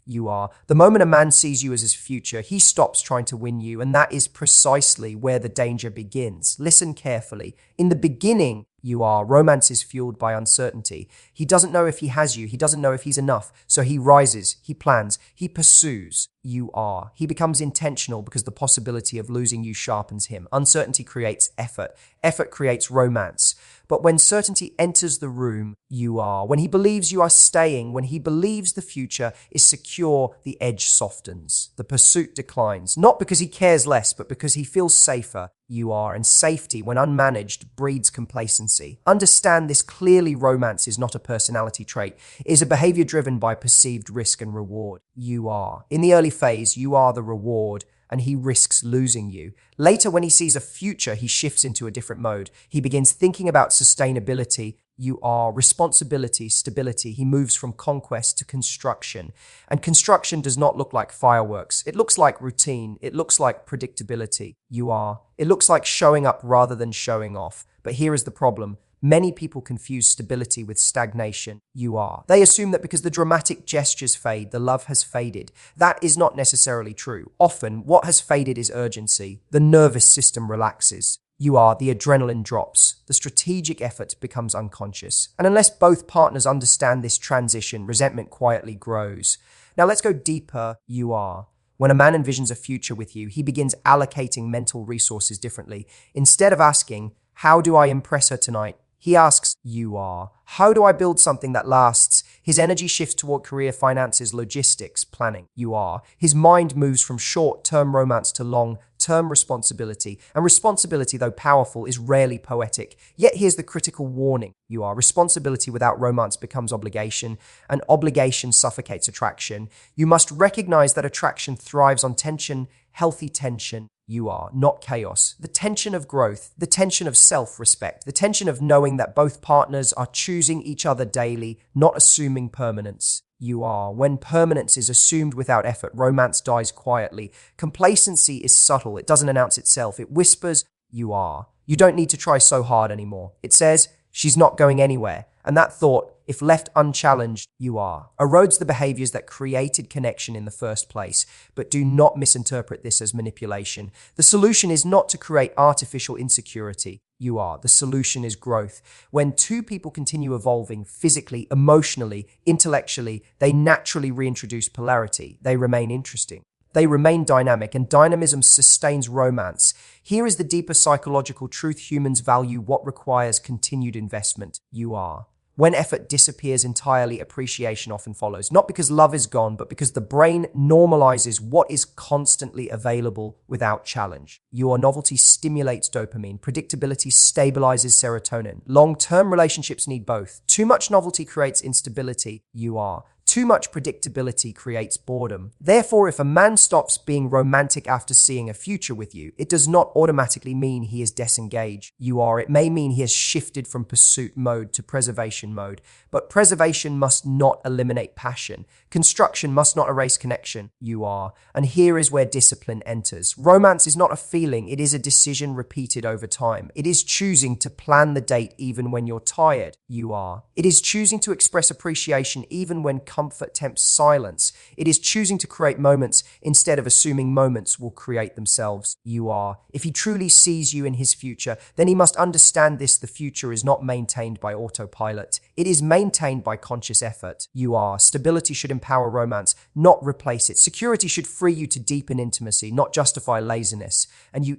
You are. The moment a man sees you as his future, he stops trying to win you, and that is precisely where the danger begins. Listen carefully. In the beginning, you are. Romance is fueled by uncertainty. He doesn't know if he has you. He doesn't know if he's enough. So he rises, he plans, he pursues. You are. He becomes intentional because the possibility of losing you sharpens him. Uncertainty creates effort. Effort creates romance. But when certainty enters the room, you are. When he believes you are staying, when he believes the future is secure, the edge softens. The pursuit declines. Not because he cares less, but because he feels safer. You are. And safety, when unmanaged, breeds complacency. Understand this clearly. Romance is not a personality trait. It is a behavior driven by perceived risk and reward. You are. In the early phase, you are the reward, and he risks losing you. Later, when he sees a future, he shifts into a different mode. He begins thinking about sustainability. You are. Responsibility, stability. He moves from conquest to construction. And construction does not look like fireworks. It looks like routine. It looks like predictability. You are. It looks like showing up rather than showing off. But here is the problem. Many people confuse stability with stagnation. You are. They assume that because the dramatic gestures fade, the love has faded. That is not necessarily true. Often, what has faded is urgency. The nervous system relaxes. You are. The adrenaline drops. The strategic effort becomes unconscious. And unless both partners understand this transition, resentment quietly grows. Now let's go deeper. You are. When a man envisions a future with you, he begins allocating mental resources differently. Instead of asking, how do I impress her tonight? He asks, you are. How do I build something that lasts? His energy shifts toward career, finances, logistics, planning. You are. His mind moves from short-term romance to long-term responsibility. And responsibility, though powerful, is rarely poetic. Yet here's the critical warning. You are. Responsibility without romance becomes obligation, and obligation suffocates attraction. You must recognize that attraction thrives on tension, healthy tension. You are, not chaos. The tension of growth, the tension of self-respect, the tension of knowing that both partners are choosing each other daily, not assuming permanence. You are. When permanence is assumed without effort, romance dies quietly. Complacency is subtle. It doesn't announce itself. It whispers, you are. You don't need to try so hard anymore. It says, she's not going anywhere. And that thought, if left unchallenged, you are, erodes the behaviors that created connection in the first place. But do not misinterpret this as manipulation. The solution is not to create artificial insecurity. You are. The solution is growth. When two people continue evolving physically, emotionally, intellectually, they naturally reintroduce polarity. They remain interesting. They remain dynamic, and dynamism sustains romance. Here is the deeper psychological truth humans value what requires continued investment. You are. When effort disappears entirely, appreciation often follows. Not because love is gone, but because the brain normalizes what is constantly available without challenge. Your novelty stimulates dopamine. Predictability stabilizes serotonin. Long-term relationships need both. Too much novelty creates instability. You are. Too much predictability creates boredom. Therefore, if a man stops being romantic after seeing a future with you, it does not automatically mean he is disengaged. You are. It may mean he has shifted from pursuit mode to preservation mode. But preservation must not eliminate passion. Construction must not erase connection. You are. And here is where discipline enters. Romance is not a feeling. It is a decision repeated over time. It is choosing to plan the date even when you're tired. You are. It is choosing to express appreciation even when comfort tempts silence. It is choosing to create moments instead of assuming moments will create themselves. You are. If he truly sees you in his future, then he must understand this: the future is not maintained by autopilot. It is maintained by conscious effort. You are. Stability should empower romance, not replace it. Security should free you to deepen intimacy, not justify laziness. And you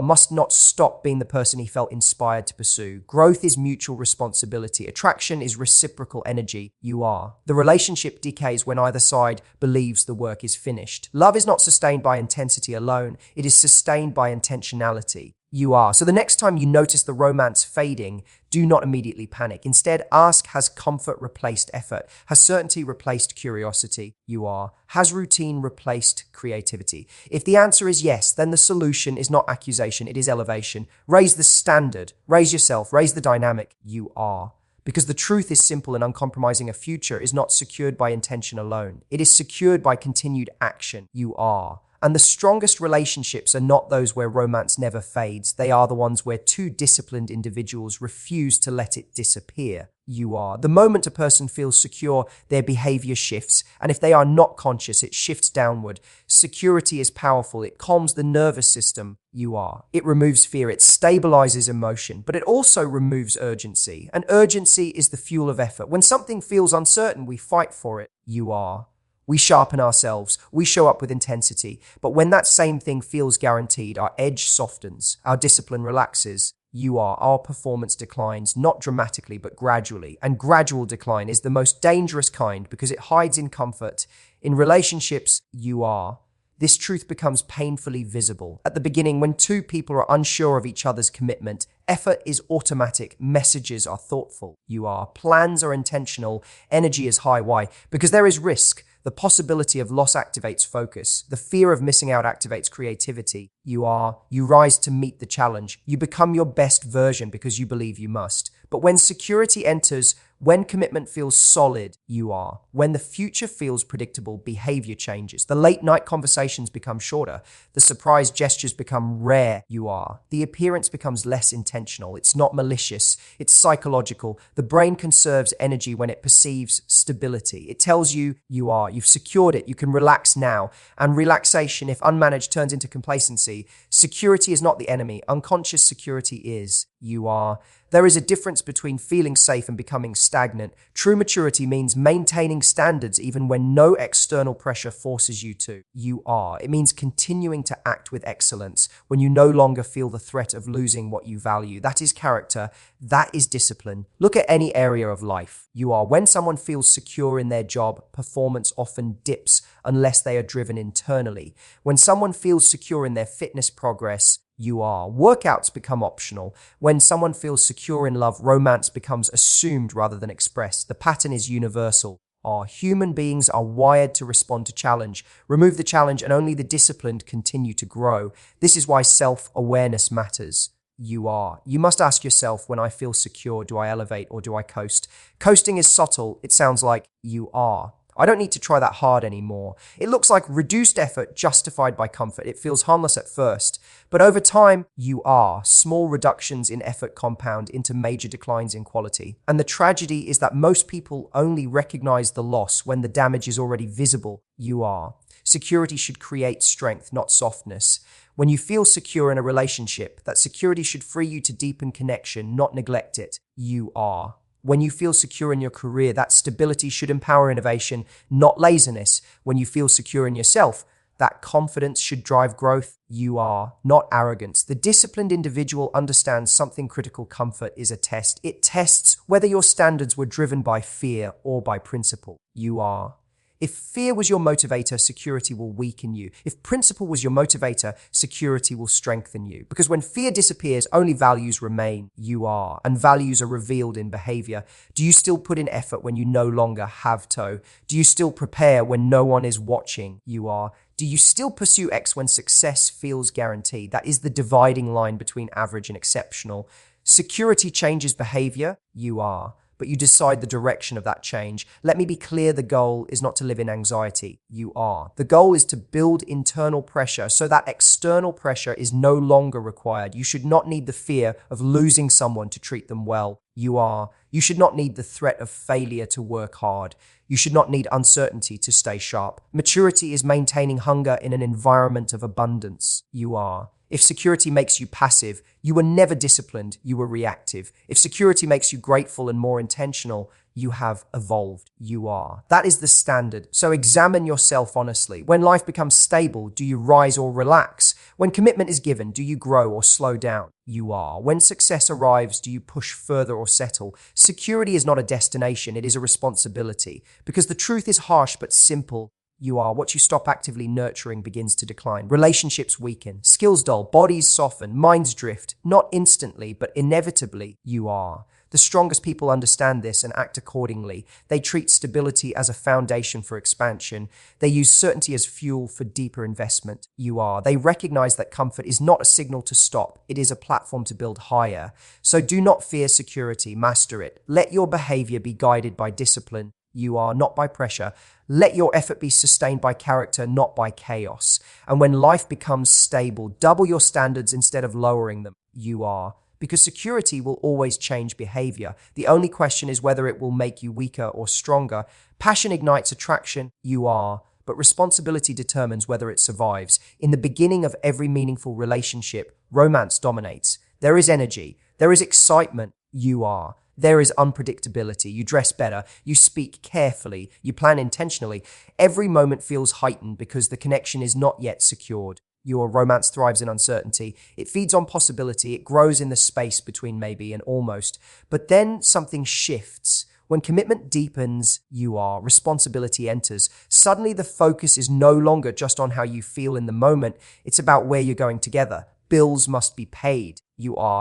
must not stop being the person he felt inspired to pursue. Growth is mutual responsibility. Attraction is reciprocal energy. You are. The relationship decays when either side believes the work is finished. Love is not sustained by intensity alone. It is sustained by intentionality. You are. So the next time you notice the romance fading, do not immediately panic. Instead, ask, has comfort replaced effort? Has certainty replaced curiosity? You are. Has routine replaced creativity? If the answer is yes, then the solution is not accusation, it is elevation. Raise the standard, raise yourself, raise the dynamic. You are. Because the truth is simple and uncompromising: a future is not secured by intention alone. It is secured by continued action. You are. And the strongest relationships are not those where romance never fades. They are the ones where two disciplined individuals refuse to let it disappear. You are. The moment a person feels secure, their behavior shifts. And if they are not conscious, it shifts downward. Security is powerful. It calms the nervous system. You are. It removes fear. It stabilizes emotion, but it also removes urgency. And urgency is the fuel of effort. When something feels uncertain, we fight for it. You are. We sharpen ourselves. We show up with intensity. But when that same thing feels guaranteed, our edge softens. Our discipline relaxes. You are. Our performance declines, not dramatically, but gradually. And gradual decline is the most dangerous kind because it hides in comfort. In relationships, you are. This truth becomes painfully visible. At the beginning, when two people are unsure of each other's commitment, effort is automatic, messages are thoughtful. You are. Plans are intentional, energy is high. Why? Because there is risk. The possibility of loss activates focus. The fear of missing out activates creativity. You are. You rise to meet the challenge. You become your best version because you believe you must. But when security enters, when commitment feels solid, you are. When the future feels predictable, behavior changes. The late night conversations become shorter. The surprise gestures become rare, you are. The appearance becomes less intentional. It's not malicious. It's psychological. The brain conserves energy when it perceives stability. It tells you, you are. You've secured it. You can relax now. And relaxation, if unmanaged, turns into complacency. Security is not the enemy. Unconscious security is. You are. There is a difference between feeling safe and becoming stagnant. True maturity means maintaining standards even when no external pressure forces you to. You are. It means continuing to act with excellence when you no longer feel the threat of losing what you value. That is character. That is discipline. Look at any area of life. You are. When someone feels secure in their job, performance often dips unless they are driven internally. When someone feels secure in their fitness progress, you are. Workouts become optional. When someone feels secure in love, romance becomes assumed rather than expressed. The pattern is universal. Our human beings are wired to respond to challenge. Remove the challenge and only the disciplined continue to grow. This is why self-awareness matters. You are. You must ask yourself, when I feel secure, do I elevate or do I coast? Coasting is subtle. It sounds like you are. I don't need to try that hard anymore. It looks like reduced effort justified by comfort. It feels harmless at first, but over time, you are. Small reductions in effort compound into major declines in quality. And the tragedy is that most people only recognize the loss when the damage is already visible. You are. Security should create strength, not softness. When you feel secure in a relationship, that security should free you to deepen connection, not neglect it. You are. When you feel secure in your career, that stability should empower innovation, not laziness. When you feel secure in yourself, that confidence should drive growth. You are, not arrogance. The disciplined individual understands something critical. Comfort is a test. It tests whether your standards were driven by fear or by principle. You are. If fear was your motivator, security will weaken you. If principle was your motivator, security will strengthen you. Because when fear disappears, only values remain. You are. And values are revealed in behavior. Do you still put in effort when you no longer have to? Do you still prepare when no one is watching? You are. Do you still pursue X when success feels guaranteed? That is the dividing line between average and exceptional. Security changes behavior. You are. But you decide the direction of that change. Let me be clear, the goal is not to live in anxiety. You are. The goal is to build internal pressure so that external pressure is no longer required. You should not need the fear of losing someone to treat them well. You are. You should not need the threat of failure to work hard. You should not need uncertainty to stay sharp. Maturity is maintaining hunger in an environment of abundance. You are. If security makes you passive, you were never disciplined, you were reactive. If security makes you grateful and more intentional, you have evolved. You are. That is the standard. So examine yourself honestly. When life becomes stable, do you rise or relax? When commitment is given, do you grow or slow down? You are. When success arrives, do you push further or settle? Security is not a destination, it is a responsibility. Because the truth is harsh but simple. You are. What you stop actively nurturing begins to decline. Relationships weaken. Skills dull. Bodies soften. Minds drift. Not instantly, but inevitably, you are. The strongest people understand this and act accordingly. They treat stability as a foundation for expansion. They use certainty as fuel for deeper investment. You are. They recognize that comfort is not a signal to stop. It is a platform to build higher. So do not fear security. Master it. Let your behavior be guided by discipline. You are, not by pressure. Let your effort be sustained by character, not by chaos. And when life becomes stable, double your standards instead of lowering them. You are. Because security will always change behavior. The only question is whether it will make you weaker or stronger. Passion ignites attraction. You are. But responsibility determines whether it survives. In the beginning of every meaningful relationship, romance dominates. There is energy. There is excitement. You are. There is unpredictability. You dress better. You speak carefully. You plan intentionally. Every moment feels heightened because the connection is not yet secured. Your romance thrives in uncertainty. It feeds on possibility. It grows in the space between maybe and almost. But then something shifts. When commitment deepens, responsibility enters. Suddenly the focus is no longer just on how you feel in the moment. It's about where you're going together. Bills must be paid.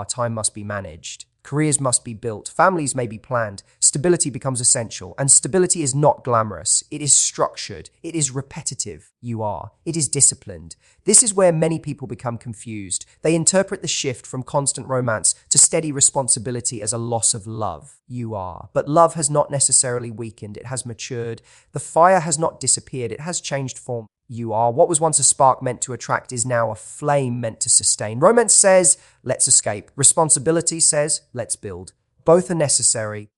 Time must be managed. Careers must be built. Families may be planned. Stability becomes essential. And stability is not glamorous. It is structured. It is repetitive. It is disciplined. This is where many people become confused. They interpret the shift from constant romance to steady responsibility as a loss of love. But love has not necessarily weakened. It has matured. The fire has not disappeared. It has changed form. What was once a spark meant to attract is now a flame meant to sustain. Romance says, let's escape. Responsibility says, let's build. Both are necessary.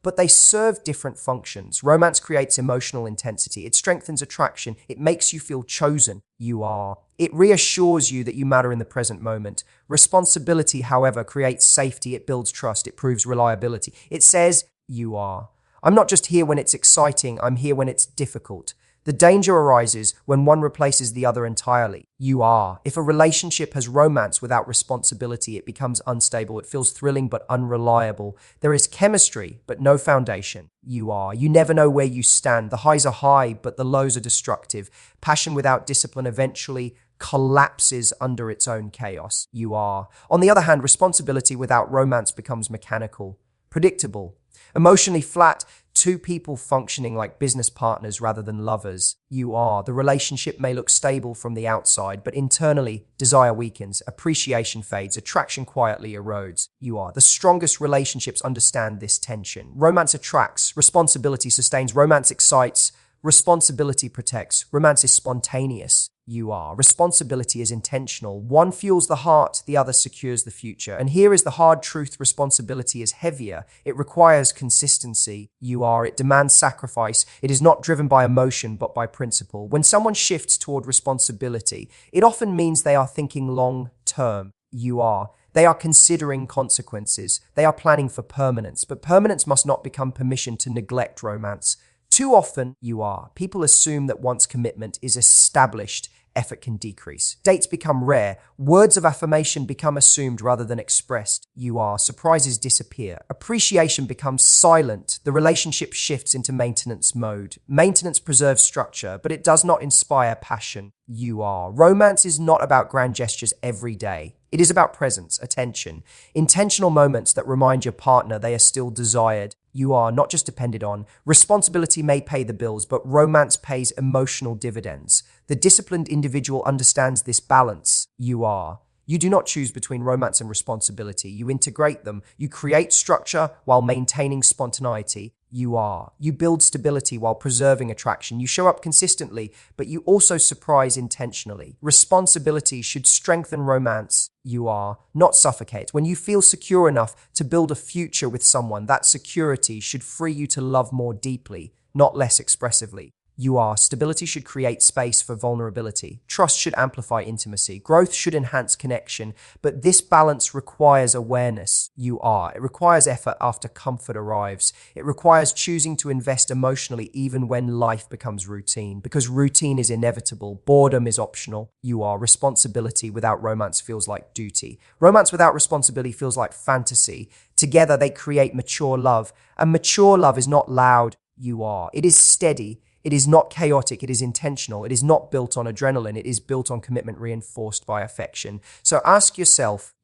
But they serve different functions. Romance creates emotional intensity. It strengthens attraction. It makes you feel chosen. It reassures you that you matter in the present moment. Responsibility, however, creates safety. It builds trust. It proves reliability. It says, I'm not just here when it's exciting. I'm here when it's difficult. The danger arises when one replaces the other entirely. If a relationship has romance without responsibility, it becomes unstable. It feels thrilling but unreliable. There is chemistry but no foundation. You never know where you stand. The highs are high but the lows are destructive. Passion without discipline eventually collapses under its own chaos. On the other hand, responsibility without romance becomes mechanical, predictable, emotionally flat. Two people functioning like business partners rather than lovers. The relationship may look stable from the outside, but internally, desire weakens, appreciation fades, attraction quietly erodes. The strongest relationships understand this tension. Romance attracts, responsibility sustains, romance excites, responsibility protects. Romance is spontaneous. Responsibility is intentional. One fuels the heart, the other secures the future. And here is the hard truth: responsibility is heavier. It requires consistency. It demands sacrifice. It is not driven by emotion, but by principle. When someone shifts toward responsibility, it often means they are thinking long term. They are considering consequences. They are planning for permanence. But permanence must not become permission to neglect romance. Too often, people assume that once commitment is established, effort can decrease. Dates become rare. Words of affirmation become assumed rather than expressed. Surprises disappear. Appreciation becomes silent. The relationship shifts into maintenance mode. Maintenance preserves structure, but it does not inspire passion. Romance is not about grand gestures every day. It is about presence, attention, intentional moments that remind your partner they are still desired. Not just depended on. Responsibility may pay the bills, but romance pays emotional dividends. The disciplined individual understands this balance. You do not choose between romance and responsibility. You integrate them. You create structure while maintaining spontaneity. You build stability while preserving attraction. You show up consistently, but you also surprise intentionally. Responsibility should strengthen romance. Not suffocate. When you feel secure enough to build a future with someone, that security should free you to love more deeply, not less expressively. Stability should create space for vulnerability. Trust should amplify intimacy. Growth should enhance connection. But this balance requires awareness. It requires effort after comfort arrives. It requires choosing to invest emotionally even when life becomes routine. Because routine is inevitable. Boredom is optional. Responsibility without romance feels like duty. Romance without responsibility feels like fantasy. Together they create mature love. And mature love is not loud. It is steady. It is not chaotic, it is intentional. It is not built on adrenaline, it is built on commitment reinforced by affection. So ask yourself,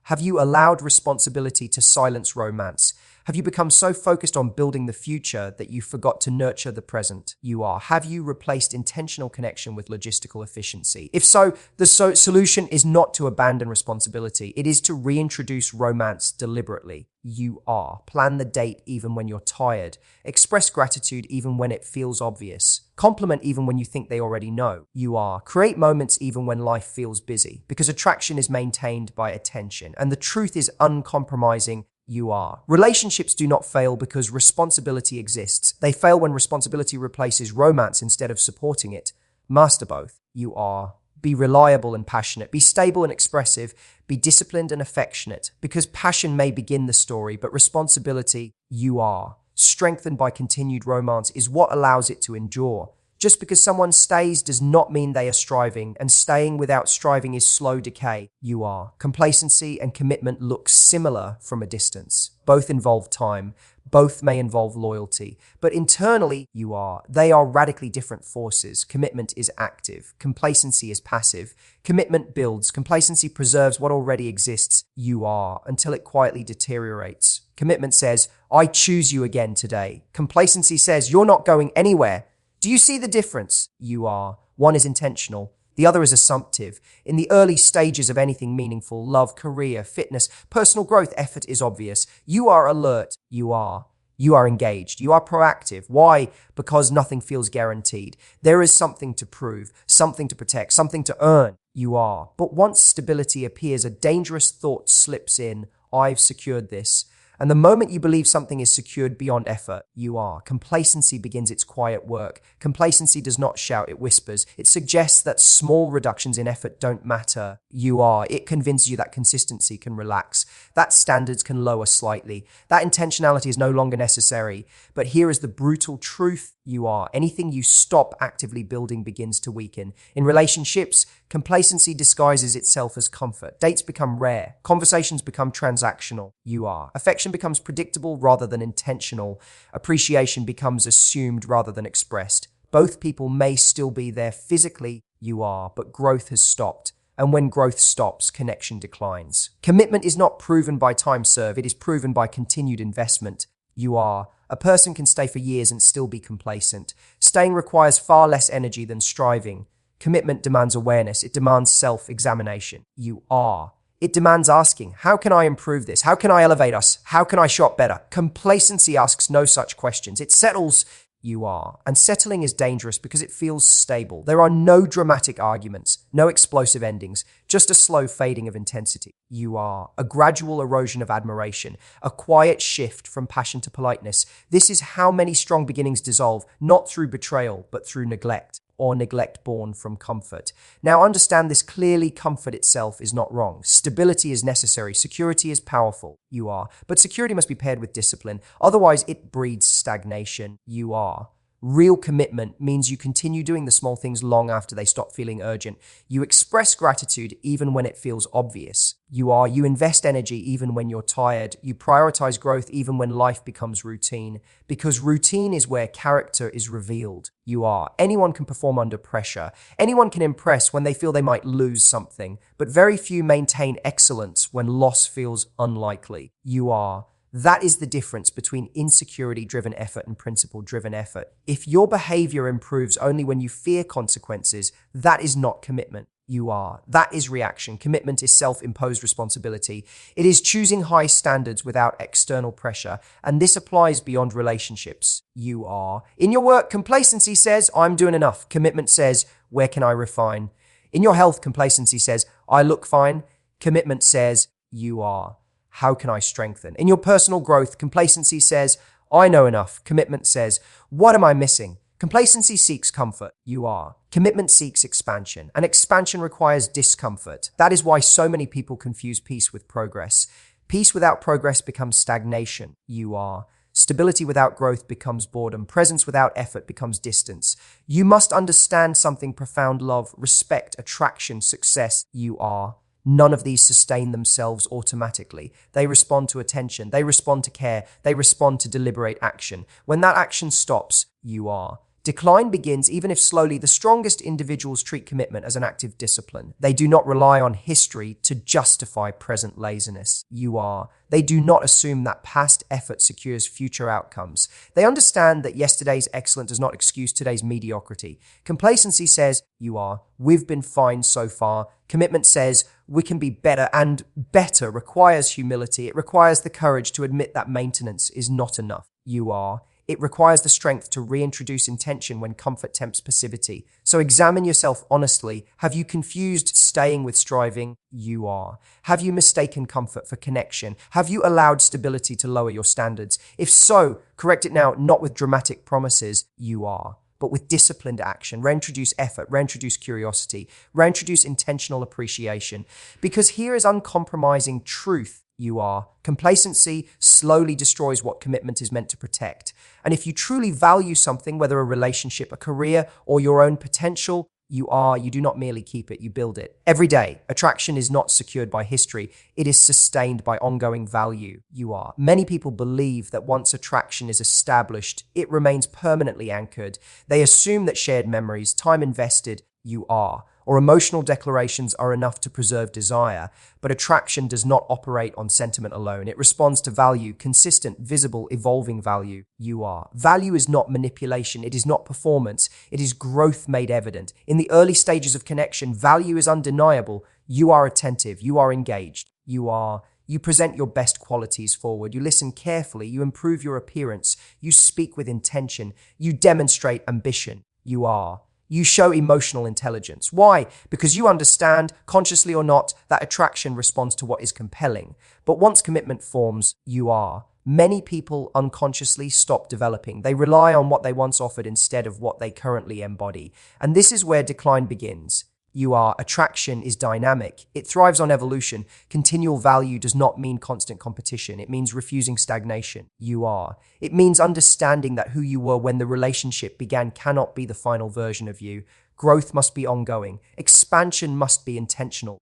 have you allowed responsibility to silence romance? Have you become so focused on building the future that you forgot to nurture the present? Have you replaced intentional connection with logistical efficiency? If so, the solution is not to abandon responsibility. It is to reintroduce romance deliberately. You are. Plan the date even when you're tired. Express gratitude even when it feels obvious. Compliment even when you think they already know. You are. Create moments even when life feels busy, because attraction is maintained by attention, and the truth is uncompromising. You are. Relationships do not fail because responsibility exists. They fail when responsibility replaces romance instead of supporting it. Master both. You are. Be reliable and passionate. Be stable and expressive. Be disciplined and affectionate. Because passion may begin the story, but responsibility, you are. Strengthened by continued romance is what allows it to endure. Just because someone stays does not mean they are striving, and staying without striving is slow decay. You are. Complacency and commitment look similar from a distance. Both involve time. Both may involve loyalty. But internally, you are. They are radically different forces. Commitment is active. Complacency is passive. Commitment builds. Complacency preserves what already exists. You are. Until it quietly deteriorates. Commitment says, I choose you again today. Complacency says, you're not going anywhere. Do you see the difference? You are. One is intentional. The other is assumptive. In the early stages of anything meaningful, love, career, fitness, personal growth, effort is obvious. You are alert. You are. You are engaged. You are proactive. Why? Because nothing feels guaranteed. There is something to prove, something to protect, something to earn. You are. But once stability appears, a dangerous thought slips in. I've secured this. And the moment you believe something is secured beyond effort, you are. Complacency begins its quiet work. Complacency does not shout, it whispers. It suggests that small reductions in effort don't matter. You are. It convinces you that consistency can relax, that standards can lower slightly, that intentionality is no longer necessary. But here is the brutal truth. You are. Anything you stop actively building begins to weaken. In relationships, complacency disguises itself as comfort. Dates become rare. Conversations become transactional. You are. Affection becomes predictable rather than intentional. Appreciation becomes assumed rather than expressed. Both people may still be there physically. You are. But growth has stopped. And when growth stops, connection declines. Commitment is not proven by time served. It is proven by continued investment. You are. A person can stay for years and still be complacent. Staying requires far less energy than striving. Commitment demands awareness. It demands self-examination. You are. It demands asking, how can I improve this? How can I elevate us? How can I show up better? Complacency asks no such questions. It settles. You are. And settling is dangerous because it feels stable. There are no dramatic arguments, no explosive endings, just a slow fading of intensity. You are. A gradual erosion of admiration, a quiet shift from passion to politeness. This is how many strong beginnings dissolve, not through betrayal, but through neglect, or neglect born from comfort. Now understand this clearly. Comfort itself is not wrong. Stability is necessary. Security is powerful. You are. But security must be paired with discipline. Otherwise, it breeds stagnation. You are. Real commitment means you continue doing the small things long after they stop feeling urgent. You express gratitude even when it feels obvious. You are. You invest energy even when you're tired. You prioritize growth even when life becomes routine. Because routine is where character is revealed. You are. Anyone can perform under pressure. Anyone can impress when they feel they might lose something. But very few maintain excellence when loss feels unlikely. You are. That is the difference between insecurity-driven effort and principle-driven effort. If your behavior improves only when you fear consequences, that is not commitment. You are. That is reaction. Commitment is self-imposed responsibility. It is choosing high standards without external pressure, and this applies beyond relationships. You are. In your work, complacency says, I'm doing enough. Commitment says, where can I refine? In your health, complacency says, I look fine. Commitment says, you are. How can I strengthen? In your personal growth, complacency says, I know enough. Commitment says, what am I missing? Complacency seeks comfort. You are. Commitment seeks expansion, and expansion requires discomfort. That is why so many people confuse peace with progress. Peace without progress becomes stagnation. You are. Stability without growth becomes boredom. Presence without effort becomes distance. You must understand something profound: love, respect, attraction, success. You are. None of these sustain themselves automatically. They respond to attention. They respond to care. They respond to deliberate action. When that action stops, you are. Decline begins, even if slowly. The strongest individuals treat commitment as an active discipline. They do not rely on history to justify present laziness. They do not assume that past effort secures future outcomes. They understand that yesterday's excellence does not excuse today's mediocrity. Complacency says, we've been fine so far. Commitment says, we can be better, and better requires humility. It requires the courage to admit that maintenance is not enough. It requires the strength to reintroduce intention when comfort tempts passivity. So examine yourself honestly. Have you confused staying with striving? Have you mistaken comfort for connection? Have you allowed stability to lower your standards? If so, correct it now, not with dramatic promises. But with disciplined action. Reintroduce effort, reintroduce curiosity, reintroduce intentional appreciation. Because here is uncompromising truth. Complacency slowly destroys what commitment is meant to protect. And if you truly value something, whether a relationship, a career, or your own potential, you do not merely keep it, you build it. Every day, attraction is not secured by history. It is sustained by ongoing value. Many people believe that once attraction is established, it remains permanently anchored. They assume that shared memories, time invested, or emotional declarations are enough to preserve desire. But attraction does not operate on sentiment alone. It responds to value, consistent, visible, evolving value. Value is not manipulation. It is not performance. It is growth made evident. In the early stages of connection, value is undeniable. You are attentive. You are engaged. You present your best qualities forward. You listen carefully. You improve your appearance. You speak with intention. You demonstrate ambition. You show emotional intelligence. Why? Because you understand, consciously or not, that attraction responds to what is compelling. But once commitment forms, many people unconsciously stop developing. They rely on what they once offered instead of what they currently embody. And this is where decline begins. Attraction is dynamic. It thrives on evolution. Continual value does not mean constant competition. It means refusing stagnation. It means understanding that who you were when the relationship began cannot be the final version of you. Growth must be ongoing. Expansion must be intentional.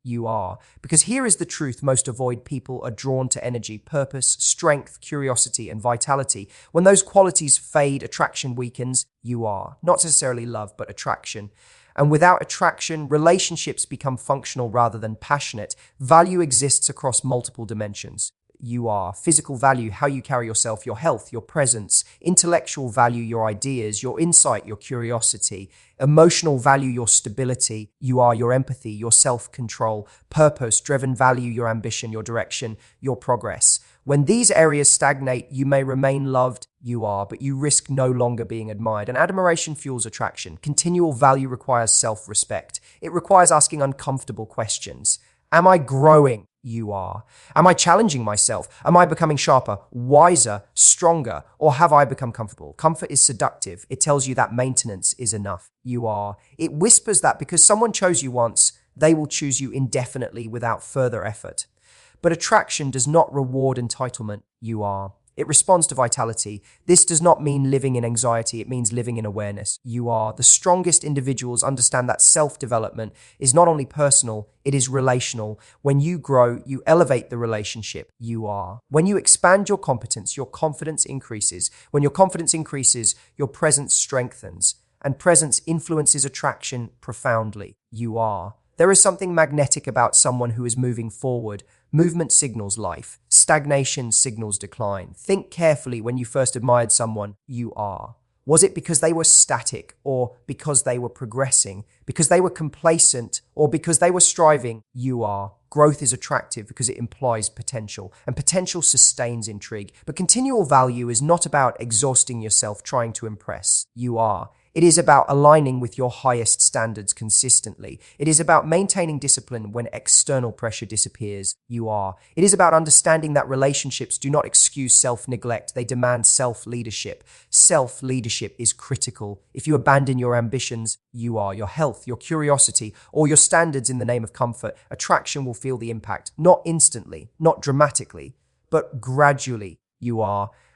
Because here is the truth most avoid. People are drawn to energy, purpose, strength, curiosity, and vitality. When those qualities fade, attraction weakens. Not necessarily love, but attraction. And without attraction, relationships become functional rather than passionate. Value exists across multiple dimensions. Physical value, how you carry yourself, your health, your presence. Intellectual value, your ideas, your insight, your curiosity. Emotional value, your stability. Your empathy, your self-control. Purpose-driven value, your ambition, your direction, your progress. When these areas stagnate, you may remain loved, but you risk no longer being admired. And admiration fuels attraction. Continual value requires self-respect. It requires asking uncomfortable questions. Am I growing? Am I challenging myself? Am I becoming sharper, wiser, stronger, or have I become comfortable? Comfort is seductive. It tells you that maintenance is enough. It whispers that because someone chose you once, they will choose you indefinitely without further effort. But attraction does not reward entitlement. It responds to vitality. This does not mean living in anxiety. It means living in awareness. The strongest individuals understand that self-development is not only personal, it is relational. When you grow, you elevate the relationship. When you expand your competence, your confidence increases. When your confidence increases, your presence strengthens. And presence influences attraction profoundly. There is something magnetic about someone who is moving forward. Movement signals life. Stagnation signals decline. Think carefully when you first admired someone. Was it because they were static, or because they were progressing, because they were complacent, or because they were striving? Growth is attractive because it implies potential, and potential sustains intrigue. But continual value is not about exhausting yourself trying to impress. It is about aligning with your highest standards consistently. It is about maintaining discipline when external pressure disappears. It is about understanding that relationships do not excuse self-neglect. They demand self-leadership. Self-leadership is critical. If you abandon your ambitions, your health, your curiosity, or your standards in the name of comfort, attraction will feel the impact. Not instantly, not dramatically, but gradually.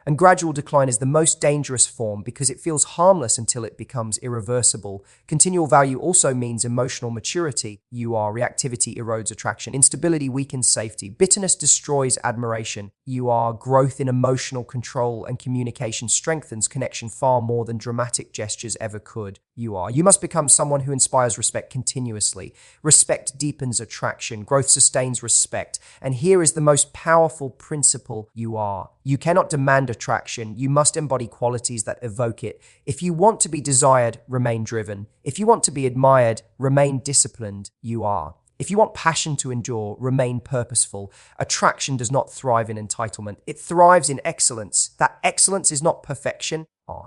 And gradual decline is the most dangerous form because it feels harmless until it becomes irreversible. Continual value also means emotional maturity. You are. Reactivity erodes attraction. Instability weakens safety. Bitterness destroys admiration. You are. Growth in emotional control and communication strengthens connection far more than dramatic gestures ever could. You are. You must become someone who inspires respect continuously. Respect deepens attraction. Growth sustains respect. And here is the most powerful principle. You are. You cannot demand attraction. You must embody qualities that evoke it. If you want to be desired, remain driven. If you want to be admired, remain disciplined. You are. If you want passion to endure, remain purposeful. Attraction does not thrive in entitlement. It thrives in excellence. That excellence is not perfection.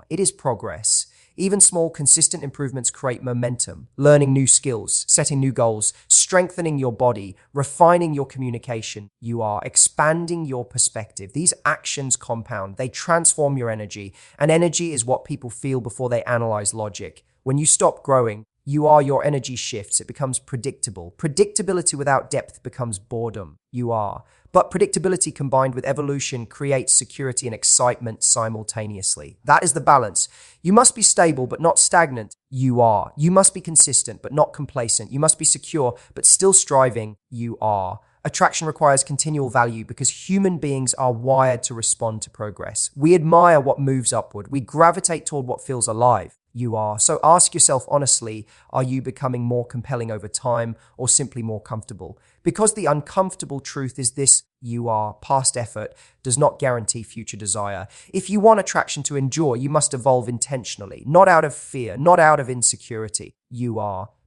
It is progress. Even small, consistent improvements create momentum. Learning new skills, setting new goals, strengthening your body, refining your communication. You are expanding your perspective. These actions compound. They transform your energy. And energy is what people feel before they analyze logic. When you stop growing, your energy shifts. It becomes predictable. Predictability without depth becomes boredom. But predictability combined with evolution creates security and excitement simultaneously. That is the balance. You must be stable, but not stagnant. You must be consistent, but not complacent. You must be secure, but still striving. Attraction requires continual value because human beings are wired to respond to progress. We admire what moves upward. We gravitate toward what feels alive. So ask yourself honestly, are you becoming more compelling over time or simply more comfortable? Because the uncomfortable truth is this: past effort does not guarantee future desire. If you want attraction to endure, you must evolve intentionally, not out of fear, not out of insecurity.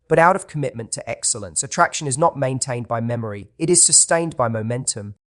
But out of commitment to excellence. Attraction is not maintained by memory. It is sustained by momentum.